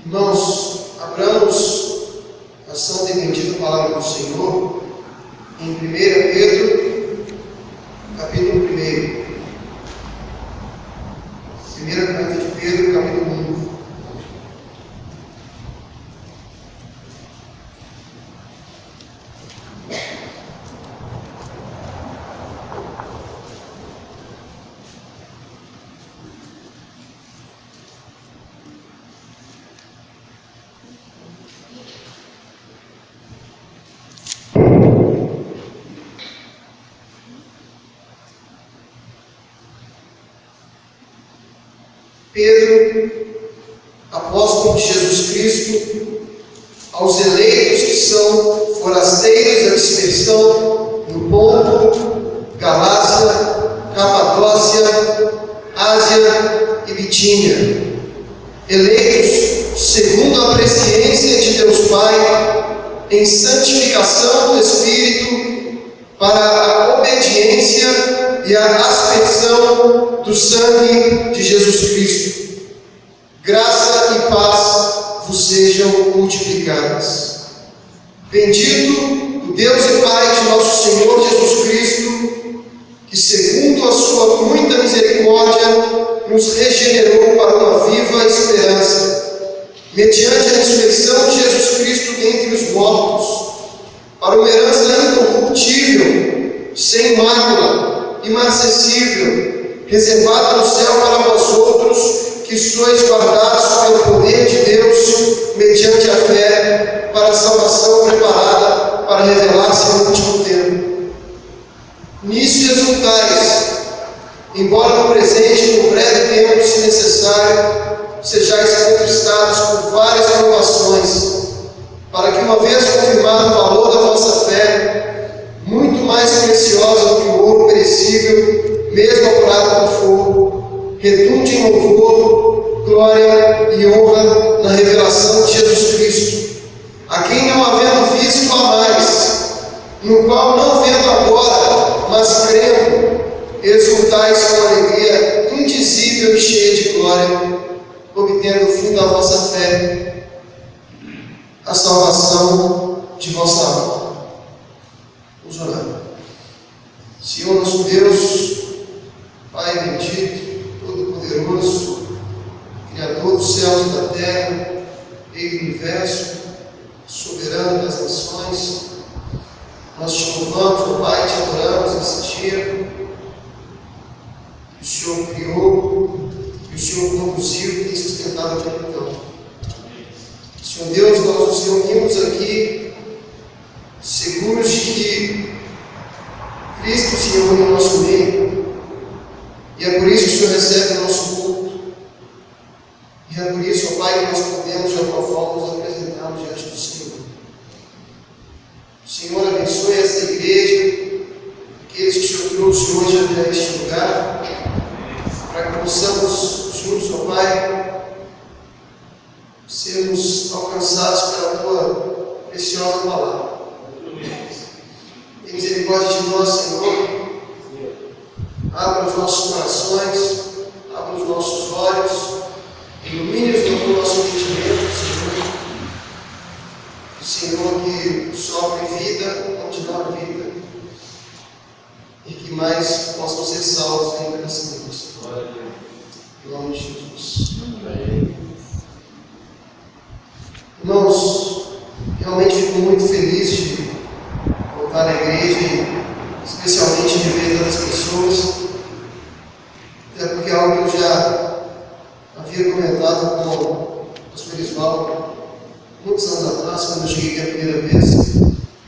Irmãos, abramos a santa e bendita palavra do Senhor em 1 Pedro, capítulo 1. Primeira carta de Pedro, capítulo 1. Pedro, apóstolo de Jesus Cristo, aos eleitos que são forasteiros da dispersão no Ponto, Galácia, Capadócia, Ásia e Bitínia, eleitos segundo a presciência de Deus Pai, em santificação do Espírito, para a obediência e a aspersão do sangue de Jesus Cristo. Graça e paz vos sejam multiplicadas. Bendito o Deus e Pai de nosso Senhor Jesus Cristo, que segundo a sua muita misericórdia nos regenerou para uma viva esperança, mediante a ressurreição de Jesus Cristo dentre os mortos, para uma herança incorruptível, sem mácula, inacessível, reservada no céu para vós outros, que sois guardados pelo poder de Deus, mediante a fé, para a salvação preparada para revelar-se no último tempo. Nisso exultais, embora no presente, no breve tempo, se necessário, sejais conquistados por várias provações, para que, uma vez confirmado o valor da vossa fé, muito mais preciosa do que o ouro perecível, mesmo apurado por fogo, redunde em louvor, glória e honra na revelação de Jesus Cristo, a quem, não havendo visto, amais, no qual, não vendo agora, mas crendo, exultais com alegria indizível e cheia de glória, obtendo o fim da vossa fé, a salvação de vossa alma. Vamos orar. Senhor nosso Deus, Pai bendito, Todo-Poderoso, Criador dos céus e da terra, Rei do universo, soberano das nações, nós te louvamos, ó Pai, te adoramos nesse dia que o Senhor criou, que o Senhor conduziu e tem sustentado até então. Senhor Deus, nós nos reunimos aqui seguros de que Cristo se reúne no nosso meio, e é por isso que o Senhor recebe o nosso culto, e é por isso, ó Pai, que nós podemos de alguma forma nos apresentarmos diante do Senhor. O Senhor abençoe essa igreja, aqueles que o Senhor trouxe hoje até este lugar, para que possamos juntos, ó Pai, sermos alcançados pela Tua preciosa palavra. Tem misericórdia de nós, Senhor. Abra os nossos corações, abra os nossos olhos, ilumine-os no nosso entendimento, Senhor. O Senhor que sopre vida, onde não há vida, e que mais possam ser salvos em nessa noite. Em nome de Jesus. Amém. Irmãos, realmente fico muito feliz de voltar à igreja e especialmente de ver tantas pessoas, até porque é algo que eu já havia comentado com o pastor Isvaldo muitos anos atrás, quando eu cheguei aqui a primeira vez,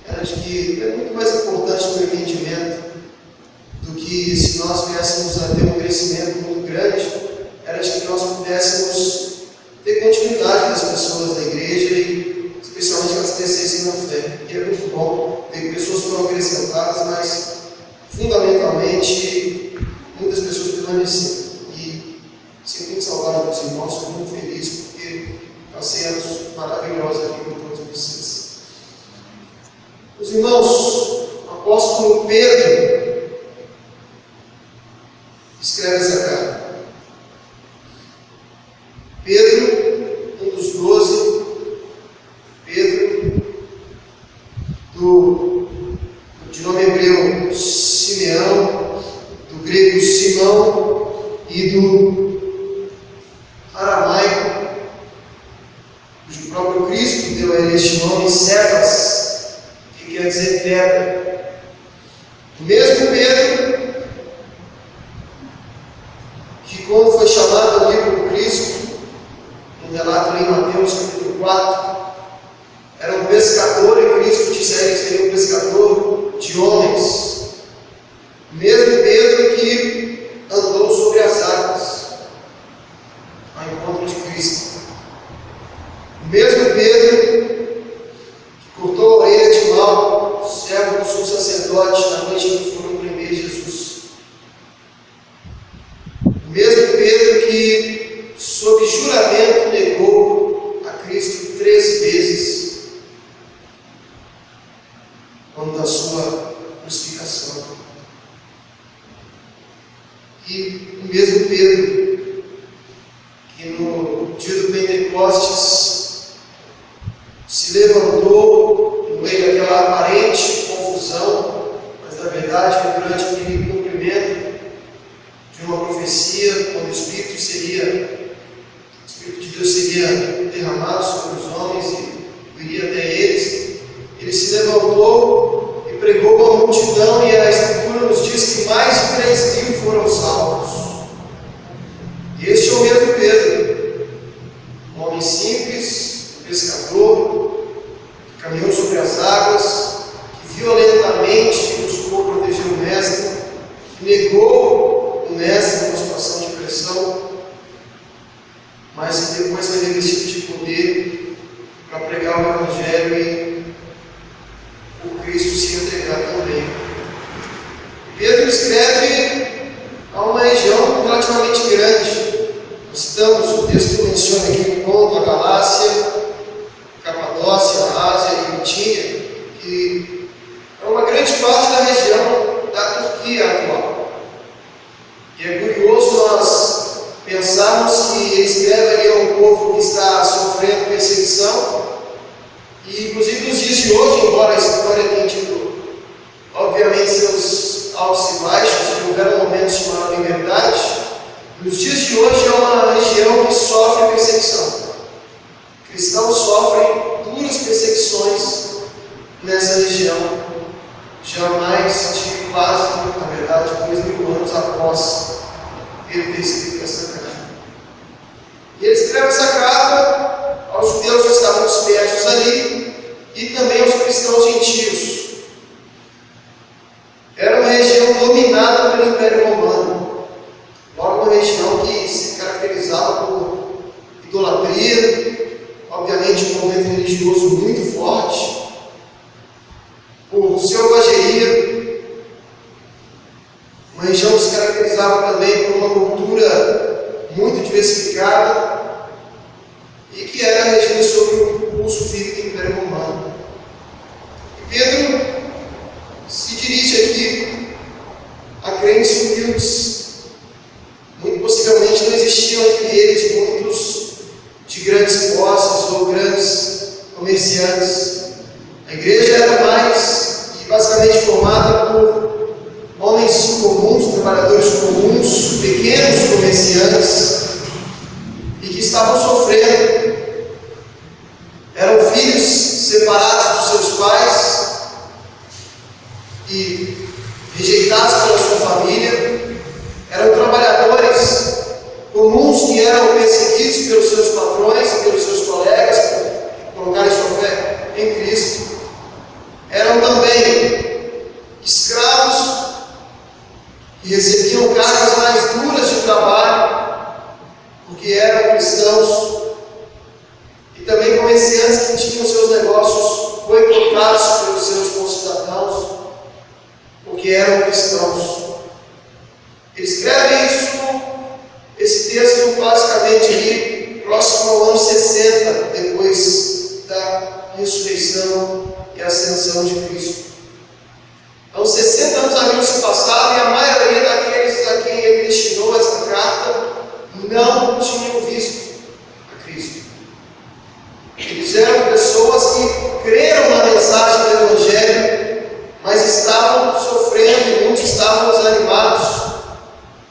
era de que é muito mais importante o entendimento do que se nós viéssemos a ter um crescimento muito grande, era de que nós pudéssemos ter continuidade das pessoas da igreja e especialmente elas crescessem na fé. E é muito bom ver que pessoas foram acrescentadas, mas fundamentalmente muitas pessoas permaneceram. E sinto muito saudade dos irmãos, estou muito feliz porque passei anos maravilhosos aqui com todos vocês. Os irmãos, o apóstolo Pedro escreve essa carta. Pedro, um dos 12 próprio Cristo deu a ele este nome, Cefas, que quer dizer pedra. O mesmo Pedro, que quando foi chamado ali por Cristo, no relato ali em Mateus capítulo 4, era um pescador, e Cristo disse a ele que seria um pescador de homens. O mesmo Pedro que andou sobre as águas ao encontro de Cristo. O mesmo Pedro que cortou a orelha de Malco, servo do sumo sacerdote, na noite em que foram prender Jesus. O mesmo Pedro que, sob juramento, negou a Cristo 3 vezes, quando da sua crucificação. E o mesmo Pedro que no dia do Pentecostes se levantou no meio daquela aparente confusão, mas na verdade foi durante aquele cumprimento de uma profecia, quando o Espírito de Deus seria derramado sobre os homens e iria até eles. Ele se levantou e pregou a multidão, e a Escritura nos diz que mais de 3.000 foram salvos. E este é o mesmo Pedro, um homem simples, um pescador, que caminhou sobre as águas, que violentamente buscou proteger o Mestre, que negou o Mestre numa situação de pressão, mas que depois foi revestido de poder para pregar o Evangelho e por Cristo se entregar também. Pedro escreve a uma região relativamente grande. Nós citamos, o texto menciona aqui o ponto, a Galácia, Capadócia, a Ásia e Bitínia, que é uma grande parte da região da Turquia atual. E é curioso nós pensarmos que ele escreve ali a um povo que está sofrendo perseguição, e inclusive nos dias de hoje, embora a história tenha tido, obviamente, seus altos e baixos, houveram momentos de maior liberdade, nos dias de hoje é uma região que sofre perseguição. Cristãos sofrem duras perseguições nessa região, jamais de quase, na verdade, 2.000 anos após ele ter escrito essa carta. E ele escreve essa carta aos judeus que estavam dispersos ali e também aos cristãos gentios. Era uma região dominada pelo Império Romano, logo uma região que se caracterizava por idolatria, obviamente um movimento religioso muito forte, por selvageria, uma região que se caracterizava também por uma cultura muito diversificada e que era regida sob o pulso firme do Império Romano. E Pedro se dirige aqui a crentes humildes. Muito possivelmente não existiam entre eles muitos de grandes posses ou grandes comerciantes. A igreja era mais e basicamente formada por homens comuns, trabalhadores comuns, pequenos comerciantes, e que estavam sofrendo. Eram filhos separados dos seus pais e rejeitados pela sua família. Eram trabalhadores comuns que eram perseguidos pelos seus patrões, pelos seus colegas, por colocarem sua fé em Cristo. Eram também escravos que recebiam cargas mais duras de trabalho, porque eram cristãos, e também comerciantes que tinham seus negócios boicotados pelos seus concidadãos, porque eram cristãos. Ele escreve esse texto basicamente ali, próximo ao ano 60, depois da ressurreição e ascensão de Cristo. Então, 60 anos haviam se passado e a maioria daqueles a quem ele destinou essa carta não tinham visto a Cristo. Eles eram pessoas que creram na mensagem do Evangelho, mas estavam sofrendo e muitos estavam desanimados,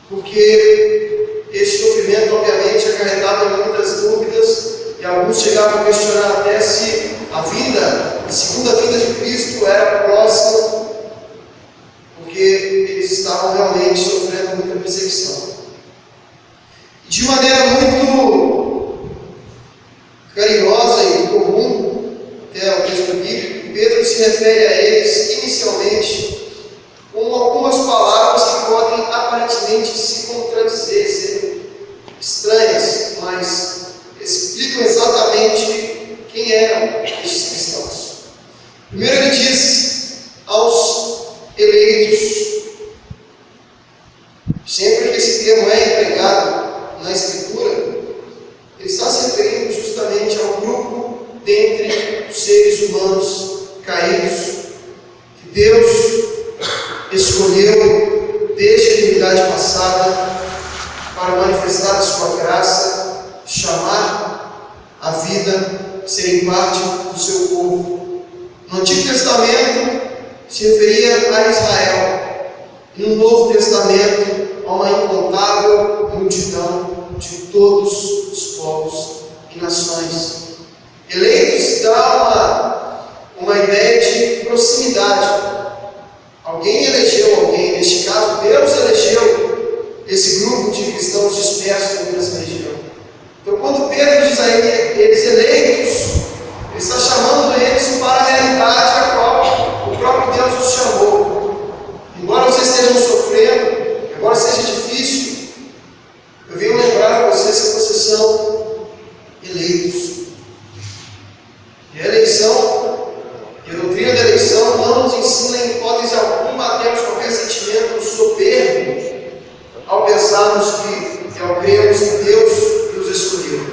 porque esse sofrimento, obviamente, acarretava muitas dúvidas e alguns alguns chegavam a questionar até se a segunda vinda de Cristo era próxima, porque eles estavam realmente sofrendo muita perseguição. De maneira muito carinhosa e comum, até o texto bíblico, Pedro se refere a eles inicialmente com algumas palavras que podem aparentemente se contradizer, ser estranhas, mas explicam exatamente quem eram estes cristãos. Primeiro ele diz aos eleitos. Sempre que esse termo é empregado na Escritura, ele está se referindo justamente ao grupo dentre os seres humanos caídos que Deus escolheu desde a eternidade passada para manifestar a sua graça, chamar a vida, serem parte do seu povo. No Antigo Testamento se referia a Israel, e no Novo Testamento a uma incontável multidão de todos os povos e nações. Eleitos dá uma ideia de proximidade. Alguém elegeu alguém, neste caso Deus elegeu esse grupo de cristãos dispersos nessa região. Então quando Pedro diz a eles eleitos, ele está chamando eles para a realidade a qual o próprio Deus os chamou. Embora vocês estejam sofrendo, embora seja difícil, eu venho lembrar a vocês que vocês são eleitos. E a eleição, e a doutrina da eleição não nos ensina em hipótese alguma a termos qualquer sentimento soberbo ao pensarmos que ao crermos que Deus nos escolheu.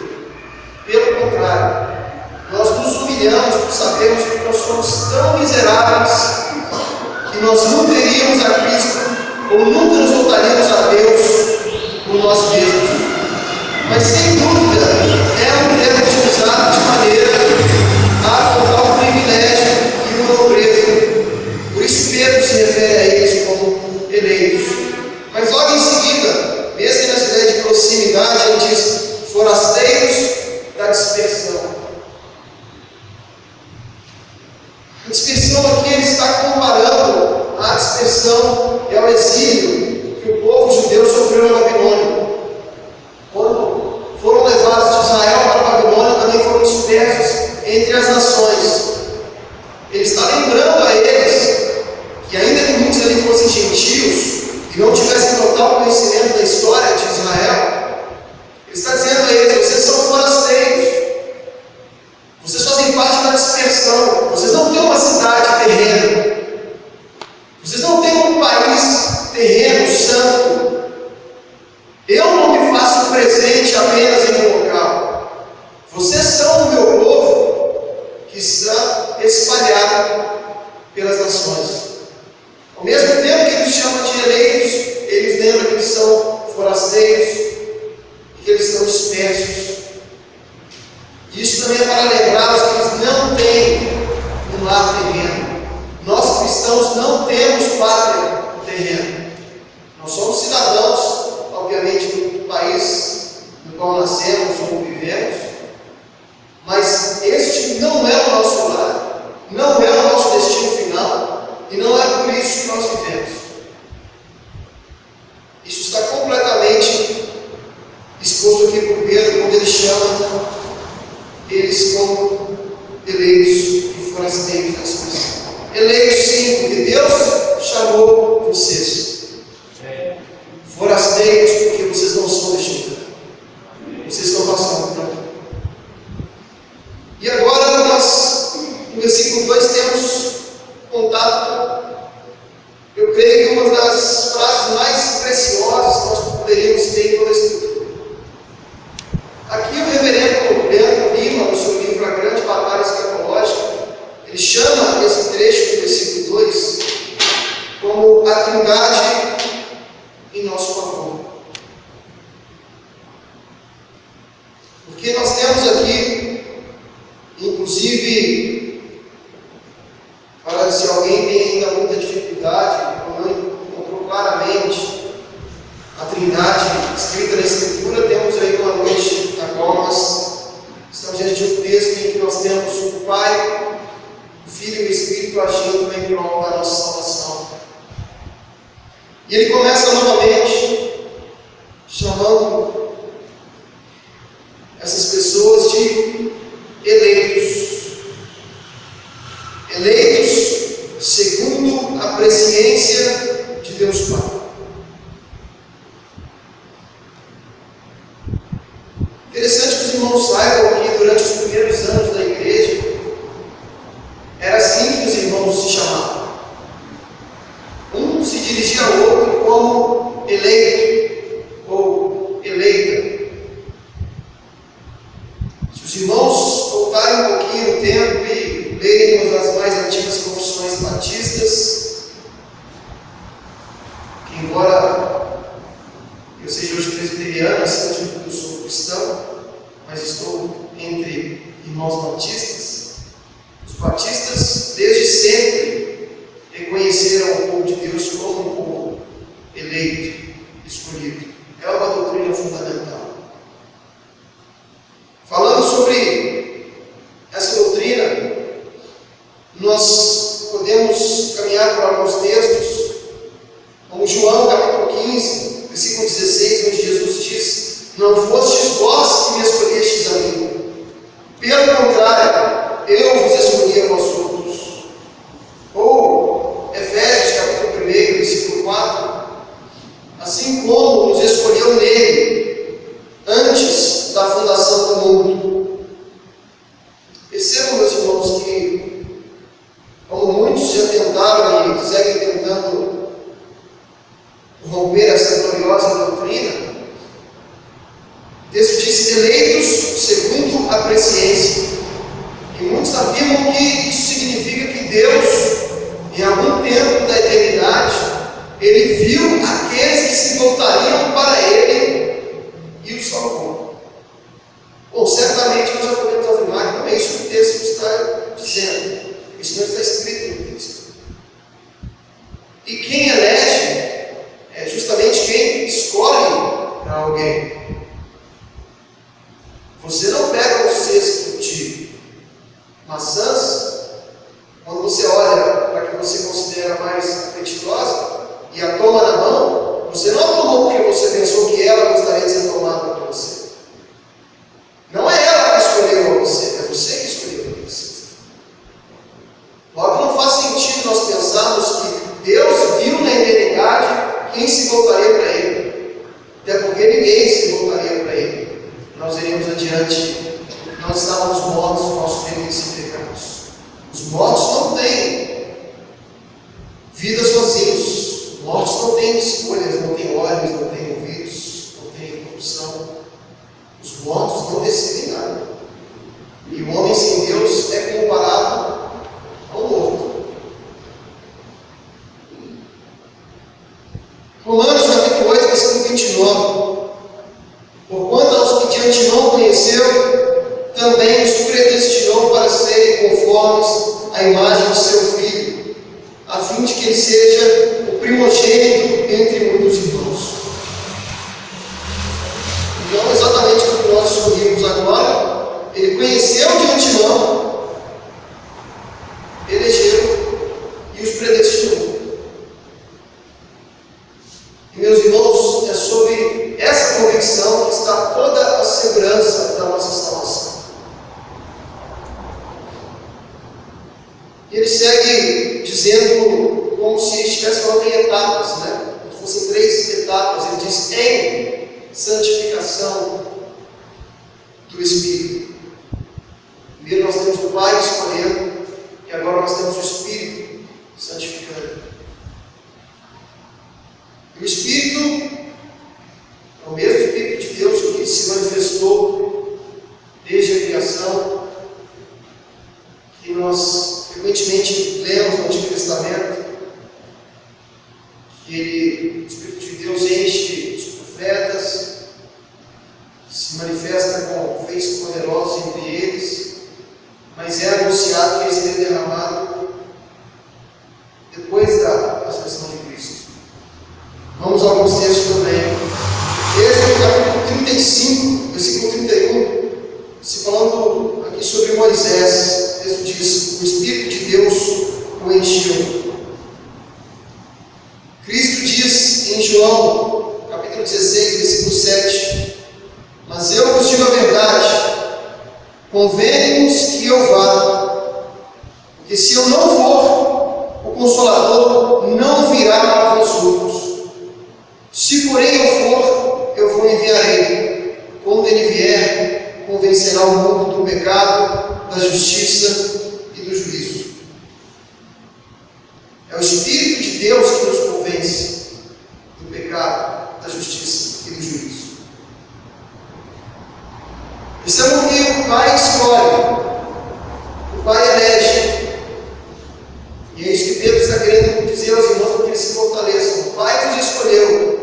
Pelo contrário, nós nos humilhamos por sabermos que nós somos tão miseráveis que nós nunca iríamos a Cristo ou nunca nos voltaríamos a Deus por nós mesmos. Mas sem dúvida é um termo utilizado de maneira a apontar um privilégio e uma nobreza. Por isso Pedro se refere a eles como eleitos. Mas logo em seguida, mesmo nessa ideia de proximidade, ele diz forasteiros da dispersão. A dispersão aqui ele está comparando a dispersão e ao exílio que o povo judeu sofreu na Babilônia. Quando foram levados de Israel para a Babilônia, também foram dispersos entre as nações. Ele está lembrando a eles que, ainda que muitos ali fossem gentios e não tivessem total conhecimento da história de Israel, ele está dizendo a eles: vocês são forasteiros, vocês fazem parte da dispersão, vocês não têm uma cidade terrena, vocês não têm um país terreno santo. Eu não me faço presente apenas em um local. Vocês são o meu povo que está espalhado pelas nações. Ao mesmo tempo que eles chamam de eleitos, eles lembram que eles são forasteiros e que eles estão dispersos. Isso também é para lembrá-los que eles não têm um lar terreno. Nós cristãos não temos pátria terrena. Nós somos cidadãos, obviamente, do país no qual nascemos ou vivemos, mas este não é o nosso lar, não é o nosso destino final, e não é por isso que nós vivemos. Isso está completamente exposto aqui por Pedro, quando ele chama eles como eleitos e forasteiros da expressão. Eleitos sim, porque Deus chamou vocês. Forasteiros, porque vocês não são deste lugar. Vocês estão passando por aqui. E agora nós, no versículo 2, temos contato, eu creio que uma das frases mais preciosas que nós poderíamos ter em toda a Escritura. Aqui o reverendo Leandro Lima, no seu livro A Grande Batalha Escatológica, ele chama esse trecho do versículo 2 como a Trindade em nosso favor. Porque nós temos aqui, inclusive, para se alguém tem ainda muita dificuldade, ou não encontrou claramente a Trindade escrita na Escritura, temos aí uma noite na qual nós estamos diante de um texto em que nós temos o Pai, o Filho e o Espírito agindo em prol da nossa salvação. E ele começa novamente chamando essas pessoas de eleitos. Eleitos segundo a presciência de Deus Pai. Interessante que os irmãos saibam que durante os primeiros anos da igreja era assim que os irmãos se chamavam. Um se dirigia ao outro como eleito ou eleita. Se os irmãos voltarem um pouquinho no tempo e lerem uma das mais antigas confissões batistas, que embora eu seja hoje presbiteriano, acima de tudo eu sou cristão, mas estou entre irmãos batistas. Os batistas, desde sempre, reconheceram o povo de Deus como um povo eleito, escolhido. É uma doutrina fundamental. Falando sobre essa doutrina, nós podemos caminhar por alguns textos, como João capítulo 15, versículo 16, onde Jesus diz: não fostes vós que me escolhestes a mim, pelo contrário, eu vos escolhi a vós outros. Ou Efésios capítulo 1, versículo 4: assim como nos escolheu nele antes da fundação do mundo. Percebam, meus irmãos, que como muitos já tentaram e seguem tentando romper essa gloriosa doutrina, o texto diz eleitos segundo a presciência. E muitos afirmam que isso significa que Deus, em algum tempo da eternidade, Ele viu aqueles que se voltariam para Ele e os salvou. Bom, certamente nós já podemos afirmar que não é isso que o texto está dizendo. Isso não está escrito no texto. E quem elege é justamente quem escolhe para alguém. Você não pega um cesto de maçãs, quando você olha para a que você considera mais apetitosa e a toma na mão, você não a tomou porque você pensou que ela gostaria de ser tomada por você. Não é ela que escolheu a você, é você que escolheu a você. Logo, não faz sentido nós pensarmos que Deus viu na eternidade quem se voltaria para Ele, até porque ninguém se voltaria para Ele. Nós iremos adiante. Nós estávamos mortos nos nossos delitos e pecados. Os mortos não têm vida sozinhos. Os mortos não têm escolhas, não têm olhos, não têm ouvidos, não têm opção. Os mortos não decidem nada. E o homem sem Deus é comparado ao morto. Romanos capítulo 8, versículo 29. Porquanto aos que de antemão conheceu, também os predestinou para serem conformes à imagem de seu Filho, a fim de que ele seja o primogênito entre muitos irmãos. Então, exatamente o que nós escolhemos agora, ele conheceu de antemão, elegeu e os predestinou. E, meus irmãos, é sobre essa convicção que está toda a segurança da nossa salvação. E ele segue dizendo, como se estivesse falando em etapas, né? Como se fossem 3 etapas. Ele diz: em santificação do Espírito. Primeiro nós temos o Pai escolhendo, e agora nós temos o Espírito santificando. E o Espírito é o mesmo Espírito de Deus que se manifestou desde a criação, que nós frequentemente lemos no Antigo Testamento, que o Espírito de Deus enche os profetas, se manifesta com feitos poderosos entre eles, mas é anunciado que ele seria derramado depois da ascensão de Cristo. Vamos a alguns textos também. Esse é o capítulo 35, versículo 31, se falando e sobre Moisés. O texto diz: o Espírito de Deus o encheu. Cristo diz em João, capítulo 16, versículo 7: mas eu vos digo a verdade, convém-vos que eu vá, porque se eu não for, o Consolador não virá para vós outros. Se porém eu for, eu vos enviarei. Quando ele vier, convencerá o mundo do pecado, da justiça e do juízo. É o Espírito de Deus que nos convence do pecado, da justiça e do juízo. Isso é porque o Pai escolhe, o Pai elege. E é isso que Pedro está querendo dizer aos irmãos para que eles se fortaleçam. O Pai nos escolheu.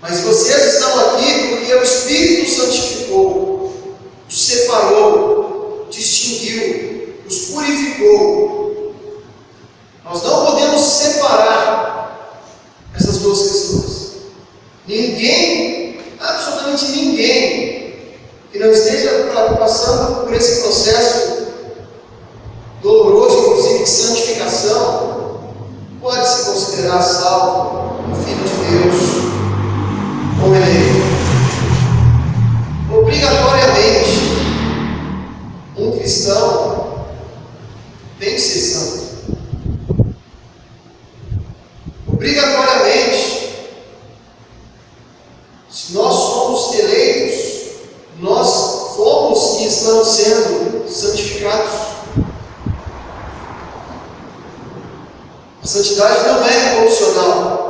Mas vocês estão aqui porque o Espírito santificou, os separou, distinguiu, os purificou. Nós não podemos separar essas duas questões. Ninguém, absolutamente ninguém, que não esteja passando por esse processo doloroso, inclusive de santificação, pode se considerar salvo, um filho de Deus, ou eleito. Obrigatoriamente, um cristão tem que ser santo. Obrigatoriamente, se nós somos eleitos, nós fomos e estamos sendo santificados. A santidade não é opcional.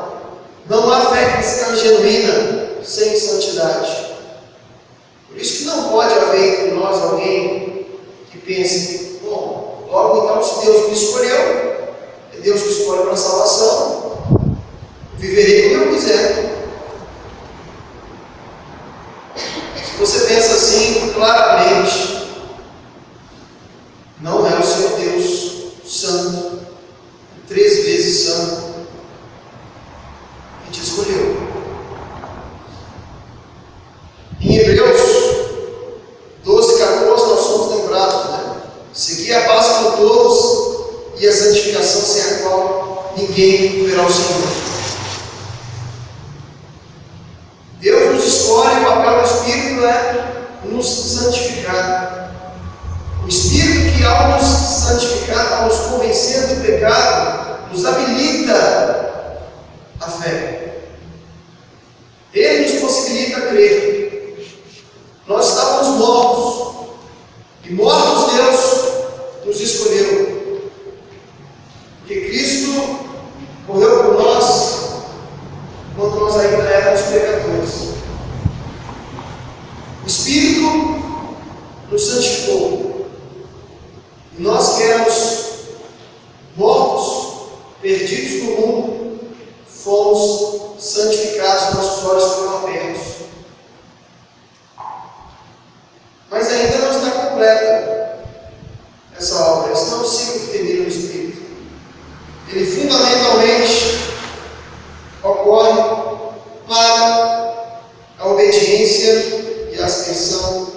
Não há fé cristã genuína sem santidade. Por isso que não pode haver entre nós alguém que pense: bom, logo então, se Deus me escolheu, é Deus que escolhe para a salvação, viverei como eu quiser. Se você pensa assim, claramente, não é o Senhor Deus santo, 3 vezes santo, que te escolheu. Em Hebreus 12:14 nós somos lembrados, né? Seguir a paz com todos e a santificação, sem a qual ninguém verá o Senhor. Deus nos escolhe, o papel do Espírito é nos santificar. O Espírito que, ao nos santificar, ao nos convencer do pecado, nos habilita a fé. Ele nos possibilita crer. Nós estávamos mortos, e mortos Deus nos escolheu. Porque Cristo morreu por nós quando nós ainda éramos pecadores. O Espírito nos santificou. E nós que éramos mortos, perdidos no mundo, fomos santificados, nossos olhos foram abertos. Mas ainda não está completa essa obra. Esse não é um ciclo que termina no Espírito. Ele fundamentalmente ocorre para a obediência e a aspersão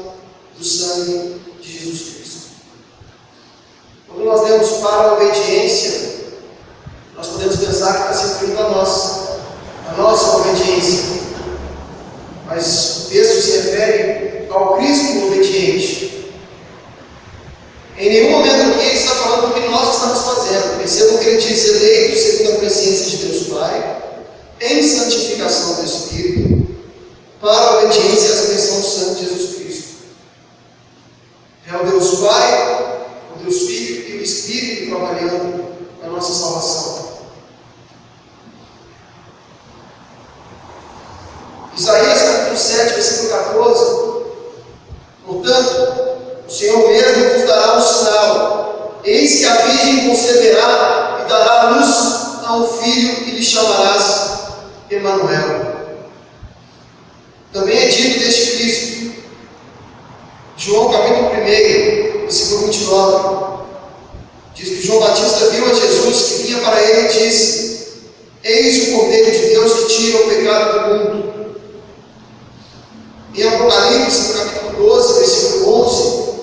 do sangue de Jesus Cristo. Quando nós demos para a obediência, nós podemos pensar que está se referindo a nossa obediência. Mas o texto se refere ao Cristo obediente. Em nenhum momento aqui ele está falando do que nós estamos fazendo. Percebam que ele diz: eleitos segundo a presciência de Deus Pai, em santificação do Espírito, para a obediência e a aspersão do sangue de Jesus Cristo. É o Deus Pai, o Deus Filho e o Espírito trabalhando na nossa salvação. Isaías capítulo 7, versículo 14: portanto, o Senhor mesmo vos dará um sinal: eis que a Virgem conceberá e dará à luz a um filho, e lhe chamarás Emanuel. Também é dito deste Cristo, João capítulo 1, versículo 29, diz que João Batista viu a Jesus que vinha para ele e disse: eis o Cordeiro de Deus que tira o pecado do mundo. Em Apocalipse, no capítulo 12, versículo 11,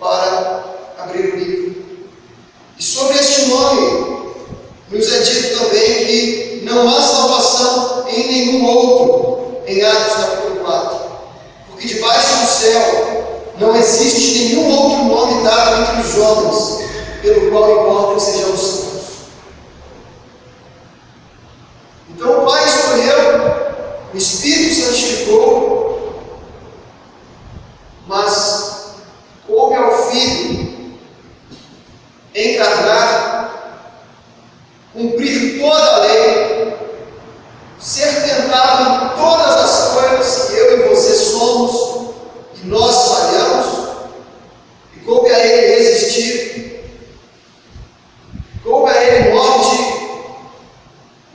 para abrir o livro. E sobre este nome, nos é dito também que não há salvação em nenhum outro, em Atos capítulo 4. Porque debaixo do céu não existe nenhum outro nome dado entre os homens, pelo qual importa que sejamos salvos. Então o Pai escolheu, o Espírito santificou, mas coube ao Filho encarnar, cumprir toda a lei, ser tentado em todas as coisas que eu e você somos e nós falhamos, e coube a Ele resistir, coube a Ele morte,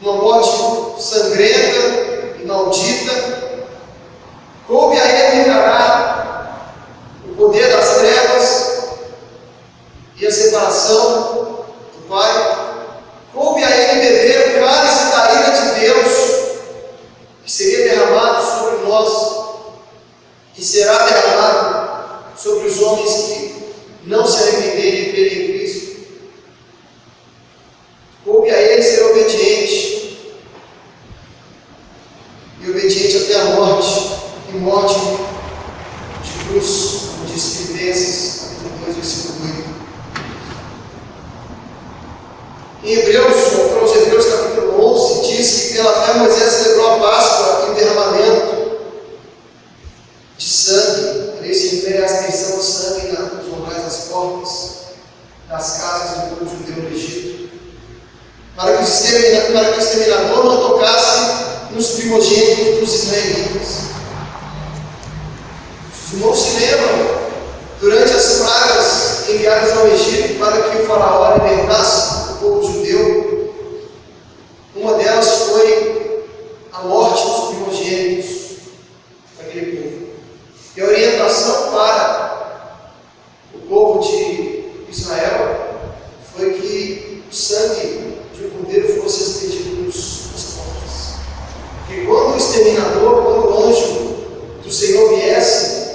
uma morte sangrenta e maldita, coube a Ele encarar o poder das trevas e a separação do Pai, coube a Ele beber o cálice da ira de Deus, que seria derramado sobre nós e será derramado sobre os homens que não se arrependerem e crerem em Cristo. Coube a Ele ser obediente, e obediente até a morte, e morte de cruz, como diz Filipenses, capítulo 2, versículo 8. Em Hebreus capítulo 11, diz que pela fé Moisés celebrou a Páscoa e o derramamento de sangue. Ali se refere à aspersão de sangue nos locais das portas das casas do povo judeu no Egito, para que o exterminador não tocasse nos primogênitos dos israelitas. Os irmãos se lembram, durante as pragas enviadas ao Egito para que o faraó libertasse o povo judeu, uma delas foi a morte dos primogênitos daquele povo. E a orientação para o povo de Israel foi que o sangue de um cordeiro fosse aspergido nas portas. Porque quando o exterminador, quando o anjo do Senhor viesse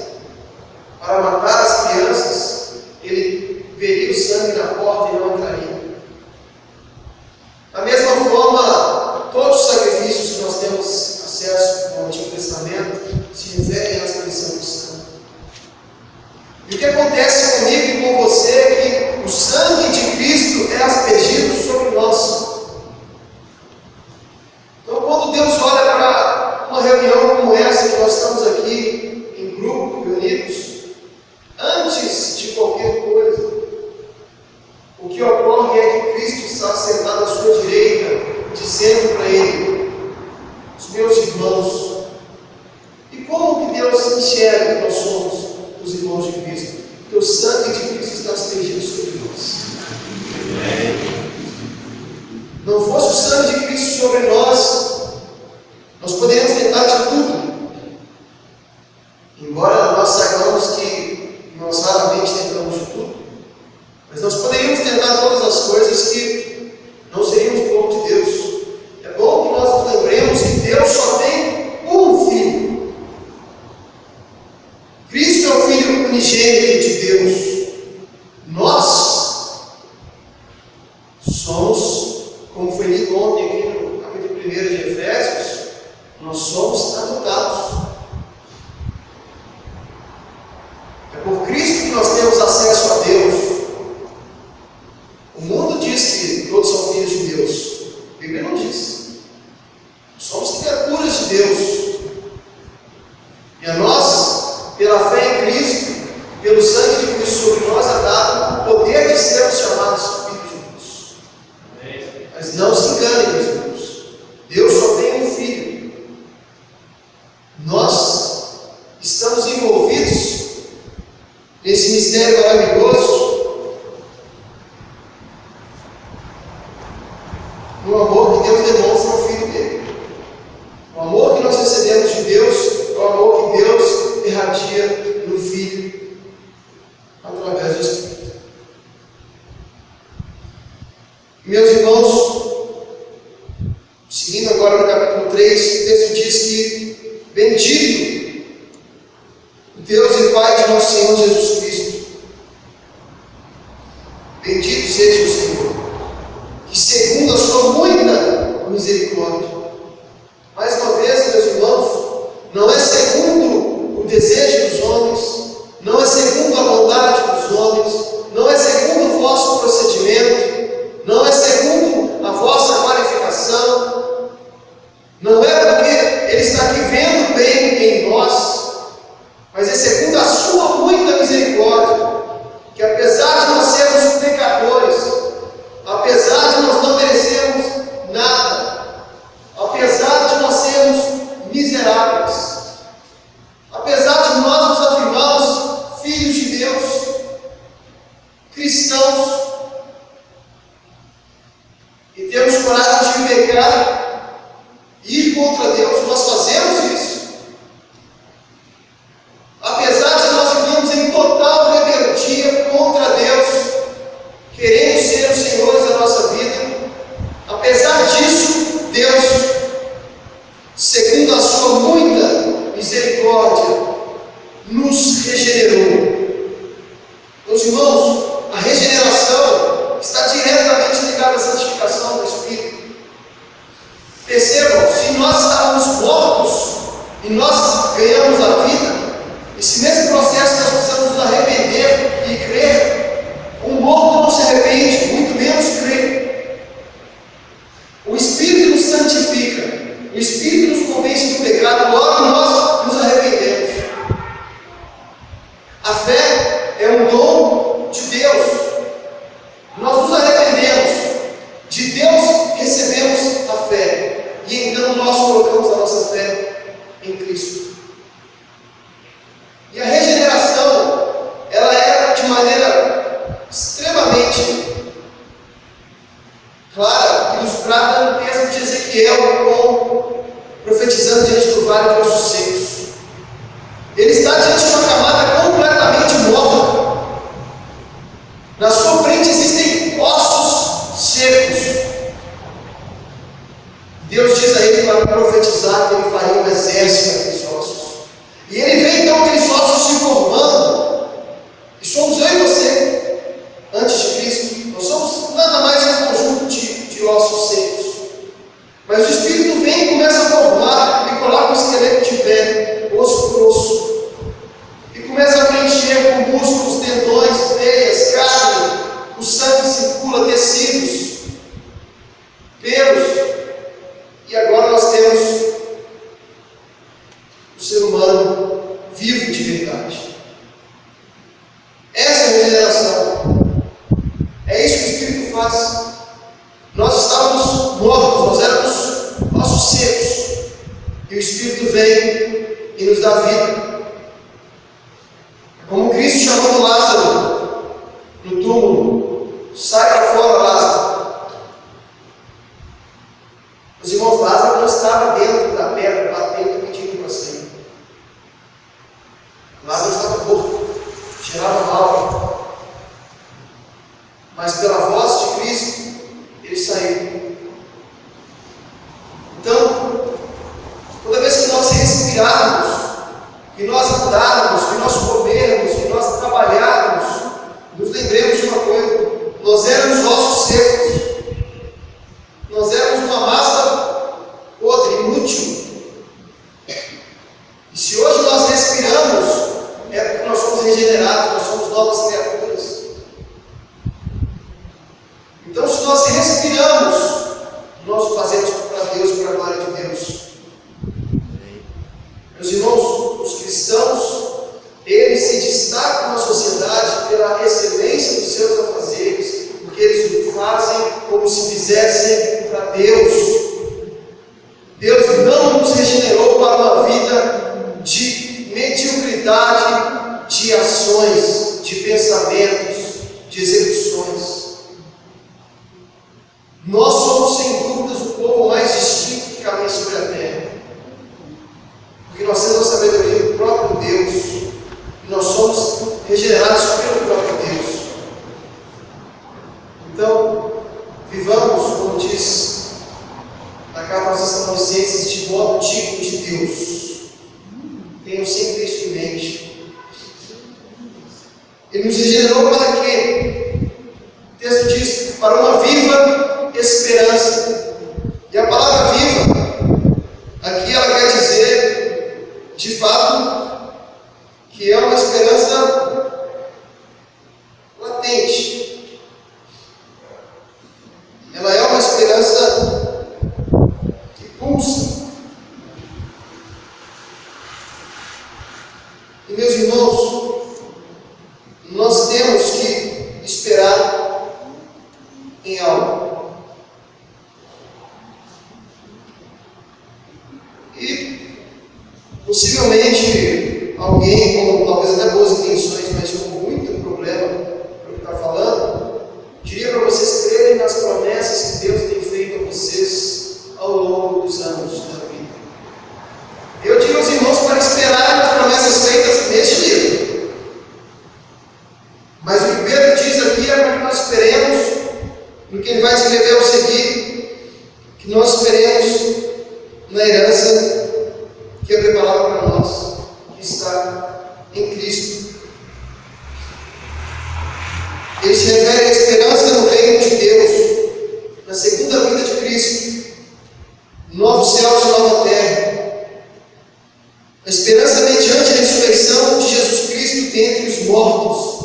para matar as crianças, ele veria o sangue na porta e não entraria. Da mesma forma, todos os sacrifícios que nós temos acesso no Antigo Testamento se referem à aspersão do sangue. E o que acontece comigo e com você é que o sangue de Cristo é aspergido sobre nós. Então, quando Deus olha para uma reunião como essa, que nós estamos aqui em grupo, reunidos, antes de qualquer coisa, o que ocorre é que Cristo está sentado à sua direita, dizendo para Ele: os meus irmãos. E como que Deus enxerga que nós somos os irmãos de Cristo? Porque o sangue de Cristo está aspergido sobre nós. Não fosse o sangue de Cristo sobre nós, nós poderíamos tentar de tudo. Embora nós saibamos que nós raramente tentamos de tudo, mas nós poderíamos tentar todas as coisas que não seríamos povo de Deus. É bom que nós nos lembremos que Deus só tem um Filho. Cristo é o Filho unigênito de Deus. Nós somos, como foi lido ontem aqui no capítulo 1 de Efésios, nós somos adotados. É por Cristo que nós temos acesso a Deus. O mundo diz que todos são filhos de Deus. A Bíblia não diz. Somos criaturas de Deus. E a nós, pela fé em Cristo, pelo sangue de Cristo sobre nós, é dado o poder de sermos chamados filhos de Deus. Mas não se enganem, meus irmãos. Deus só tem um Filho. Nós estamos envolvidos nesse mistério maravilhoso, no amor que Deus demonstra ao Filho dele. O amor que nós recebemos de Deus é o amor que Deus irradia no Filho através do Espírito. Meus irmãos, seguindo agora no capítulo 3, o texto diz que: bendito o Deus e Pai de nosso Senhor Jesus Cristo, Bendito seja o Senhor, que segundo a sua muita misericórdia. Mais uma vez, meus irmãos, não é segundo o desejo dos homens, não é segundo a vontade dos homens, não é segundo o vosso procedimento, não é segundo a vossa qualificação, não é porque Ele está aqui vendo bem em nós, mas é segundo a sua muita misericórdia, que apesar de nós sermos pecadores, apesar de nós não merecermos nada, apesar de nós sermos miseráveis, apesar de nós nos afirmarmos filhos de Deus, cristãos, e temos coragem de pecar, ir contra Deus, nós fazemos isso. Apesar de nós vivermos em total rebeldia contra Deus, querendo ser os senhores da nossa vida, apesar disso, Deus, segundo a sua muita misericórdia, nos regenerou. Meus irmãos, a regeneração está diretamente ligada à santificação do Espírito. Percebam, se nós estávamos mortos e nós ganhamos a vida, e se nesse processo nós precisamos nos arrepender e crer, um morto não se arrepende, muito menos crê. O Espírito nos santifica, o Espírito nos convence do pecado, logo nós nos arrependemos. A fé é um dom de Deus. Nós nos arrependemos, de Deus recebemos a fé, e então nós colocamos a nossa fé em Cristo. E a regeneração, ela é de maneira extremamente clara, ilustrada no texto de Ezequiel, profetizando diante do vale de ossos secos. Ele está diante de uma camada completamente morta. Na sua frente existem ossos secos. Deus diz a ele para profetizar que ele faria um exército daqueles ossos. E ele vê então aqueles ossos se formando. E somos eu e você, antes de Cristo. Nós somos nada mais que um conjunto de ossos secos. Mas o Espírito vem e começa a formar e coloca o esqueleto de pé, osso por osso. E começa a preencher com músculos, tendões, veias, carne. O sangue circula, tecidos, pelos. E agora nós temos o ser humano vivo de verdade. Essa é a regeneração. É isso que o Espírito faz. Nós estávamos mortos, nós éramos ossos secos. E o Espírito vem e nos dá vida. Como Cristo chamando Lázaro no túmulo: sai para fora, Lázaro. Os irmãos, Lázaro não estava dentro da pedra, batendo, pedindo para sair. Lázaro estava morto, cheirava mal. Mas pela voz de Cristo, ele saiu. Então, toda vez que nós respirarmos, que nós andarmos, que nós comermos, que nós trabalharmos, nos lembremos de uma coisa: nós éramos ossos secos, nós éramos uma massa podre, inútil. E se hoje nós respiramos, é porque nós somos regenerados, nós somos novas criaturas. Então, se nós respiramos, nós fazemos para Deus, para a glória de Deus. Meus irmãos, os cristãos, eles se destacam na sociedade pela excelência dos seus afazeres, porque eles o fazem como se fizessem para Deus. Deus não nos regenerou para uma vida de mediocridade de ações, de pensamentos, de execuções. Nós somos, sem dúvidas, o povo mais distinto que caminha sobre a terra, porque nós temos a sabedoria do próprio Deus, e nós somos regenerados pelo próprio Deus. Então, vivamos, como diz na carta aos Tessalonicenses, de modo digno de Deus. Tenham sempre isso em mente. Ele nos regenerou para quê? diz, para uma viva esperança. E a palavra viva, aqui ela quer dizer, de fato, que é uma esperança latente. Ela é uma esperança que pulsa. E meus irmãos, nós temos que esperar em algo. E possivelmente alguém com talvez até boas intenções, mas com muito problema para o que está falando, diria para vocês crerem nas promessas que Deus tem feito a vocês ao longo dos anos da vida. Eu digo aos irmãos para esperar nas promessas feitas neste livro. Mas o que Pedro diz aqui é para que nós esperemos no que ele vai escrever ao seguir, que nós esperemos na herança que é preparada para nós, que está em Cristo. Ele se refere à esperança no reino de Deus, na segunda vinda de Cristo, novos céus e nova terra. A esperança mediante a ressurreição de Jesus Cristo dentre os mortos.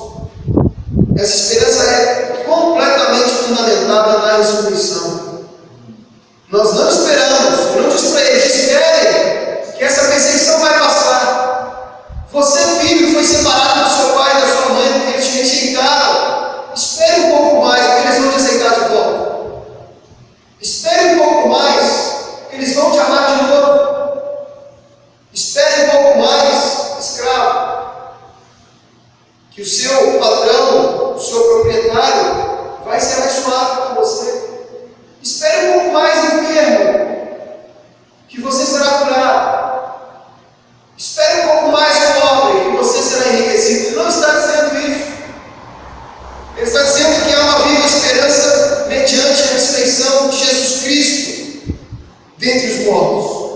Essa esperança é completamente fundamentada na ressurreição. Nós não esperamos, eu não disse para eles, espere que essa perseguição vai passar. Você, filho, foi separado do seu pai e da sua mãe porque eles te rejeitaram. Espere um pouco mais, porque eles vão te aceitar de volta. Espere um pouco mais, porque eles vão te amar de novo. Espere um pouco mais, escravo, que o seu patrão, o seu proprietário, vai ser mais suave com você. Espere um pouco mais, enfermo, que você será curado. Espere um pouco mais, pobre, que você será enriquecido. Ele não está dizendo isso. Ele está dizendo que há uma viva esperança mediante a ressurreição de Jesus Cristo dentre os mortos.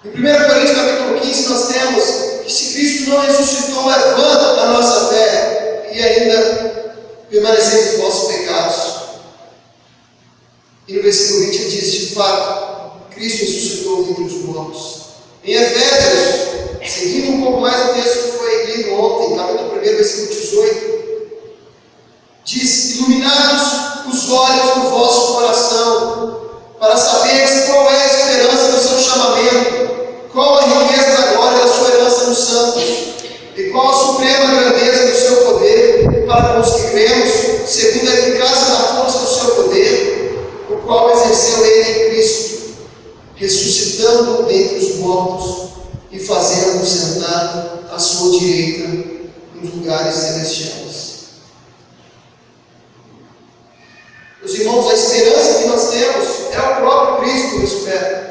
Em 1 Coríntios capítulo 15 nós temos que se Cristo não ressuscitou, é vã a nossa fé e ainda permanecemos em vossos pecados. E no versículo 20 ele diz, de fato, Cristo ressuscitou dentre os mortos. Em Efésios, seguindo um pouco mais o texto que foi lido ontem, capítulo 1, versículo 18, diz, iluminados os olhos do vosso coração, para saberes qual é a esperança do seu chamamento, qual a riqueza da glória da sua herança nos santos, e qual a suprema grandeza do seu poder para com os que cremos, segundo a eficácia da força do seu poder, o qual exerceu ele em Cristo, ressuscitando dentre os mortos e fazendo-o sentar à sua direita nos lugares celestiais. Meus irmãos, a esperança que nós temos é o próprio Cristo ressurreto.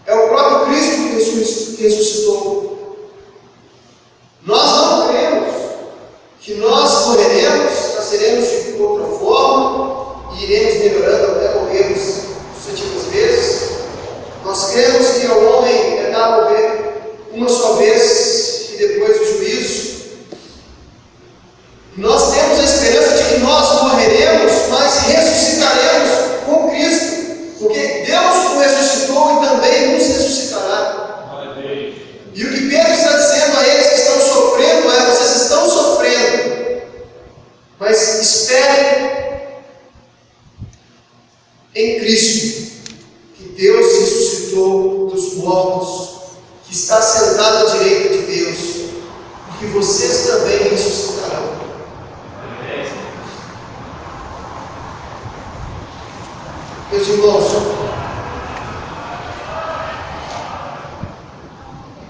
É o próprio Cristo que ressuscitou. Nós não cremos que nós morreremos, nasceremos de outra forma e iremos melhorando até morrermos sucessivas vezes. Nós cremos que ao homem é dado morrer uma só vez e depois o juízo. Nós temos a esperança de que nós morreremos, mas ressuscitaremos com Cristo. Porque Deus o ressuscitou e também nos ressuscitará. E o que Pedro está dizendo a eles que estão sofrendo é: vocês estão sofrendo, mas esperem em Cristo, que Deus ressuscitou dos mortos, que está sentado à direita de Deus, e que vocês também ressuscitarão. Meus irmãos,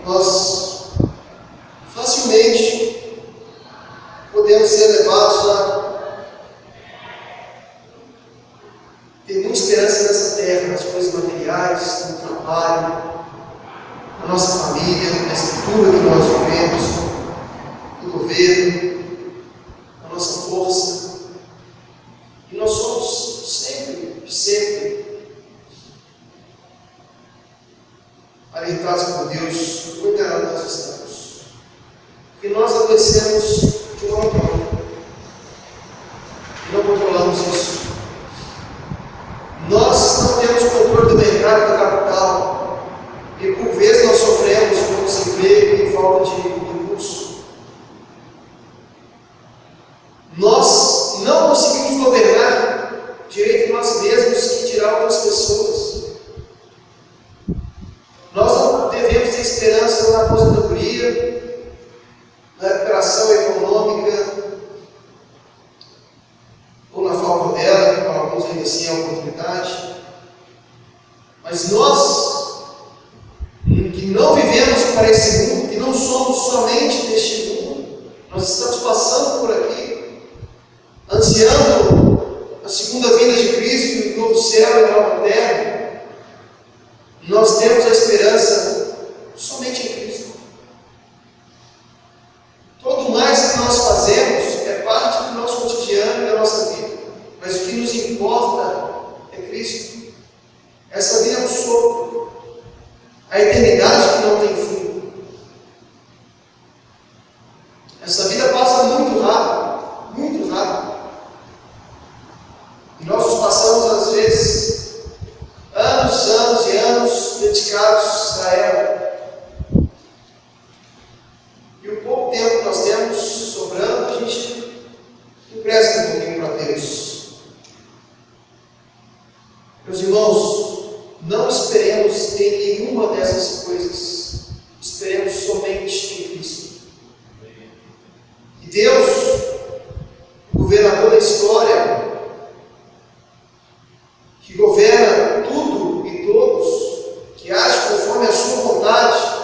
nós facilmente podemos ser levados a ter muita esperança nessa terra, nas coisas materiais, no trabalho, na nossa família, na estrutura que nós vivemos, no governo, na nossa força. E nós somos sempre alertados por Deus, onde nós estamos. Porque nós adoecemos de uma forma. Nós não conseguimos governar direito nós mesmos, que dirá outras pessoas. Nós não devemos ter esperança na aposentadoria, na recuperação econômica, ou na falta dela, que para alguns ainda assim é a oportunidade. Mas nós, que não vivemos para esse mundo, que não somos somente deste mundo, nós estamos passando por aqui, ansiando a segunda vinda de Cristo, o novo céu e a nova terra. Nós temos a esperança somente em Cristo. Todo mais que nós fazemos é parte do nosso cotidiano e da nossa vida. Mas o que nos importa é Cristo. Essa vida é um sopro. A eternidade que não tem fim. Essa vida passa muito rápido, muito rápido. E nós nos passamos, às vezes, anos e anos dedicados a ela. E o pouco tempo que nós temos sobrando, a gente empresta um pouquinho para Deus. Meus irmãos, não esperemos em nenhuma dessas coisas. Esperemos somente em Cristo. E Deus, o governador da história, que governa tudo e todos, que age conforme a sua vontade,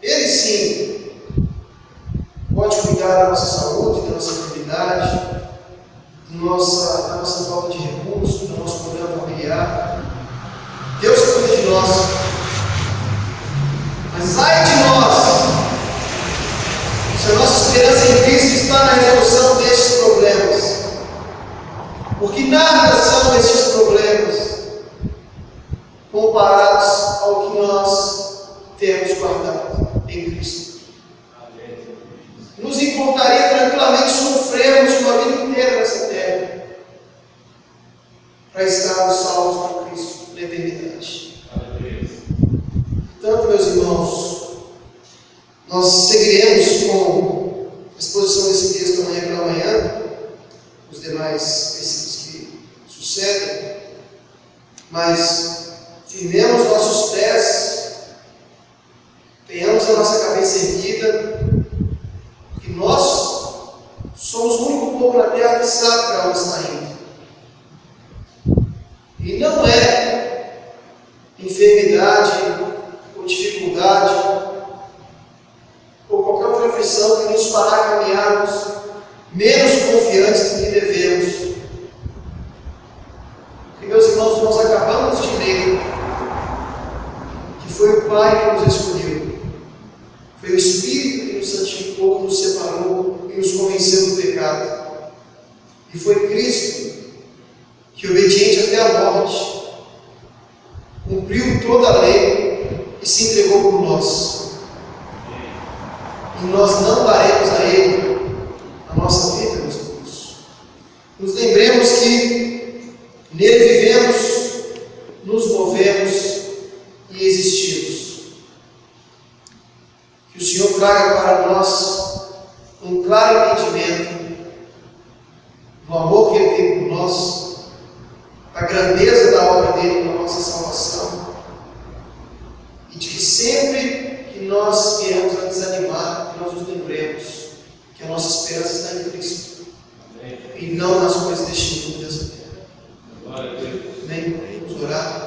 Ele sim pode cuidar da nossa saúde, da nossa enfermidade, da nossa falta de recursos, do nosso problema familiar. Deus cuida de nós. Mas ai de nós, se a nossa esperança em Cristo está na resolução destes problemas. Porque nada são estes problemas comparados ao que nós temos guardado em Cristo. Nos importaria tranquilamente sofrermos uma vida inteira nessa terra para estarmos salvos por Cristo na eternidade. Portanto, meus irmãos, nós seguiremos com a exposição desse texto amanhã pela manhã, os demais versículos que sucedem, mas firmemos nossos pés, tenhamos a nossa cabeça erguida, porque nós somos o único povo na terra que sabe para onde está indo. E não é enfermidade ou dificuldade ou qualquer outra aflição que nos fará caminharmos menos confiantes do que devemos. Porque, meus irmãos, nós acabamos de ler que foi o Pai que nos escolheu, foi o Espírito que nos santificou, que nos separou e nos convenceu do pecado. E foi Cristo que, obediente até a morte, cumpriu toda a lei e se entregou por nós. E nós não daremos a Ele a nossa vida, meus irmãos. Nos lembremos que nele vivemos, nos movemos e existimos. Que o Senhor traga para nós um claro entendimento do amor que Ele tem por nós, da grandeza da obra dele na nossa salvação, e de que sempre que nós viemos a desanimar, que nós nos lembremos que a nossa esperança está em Cristo. Amém. E não nas coisas deste mundo, dessa terra. Amém? Vamos orar.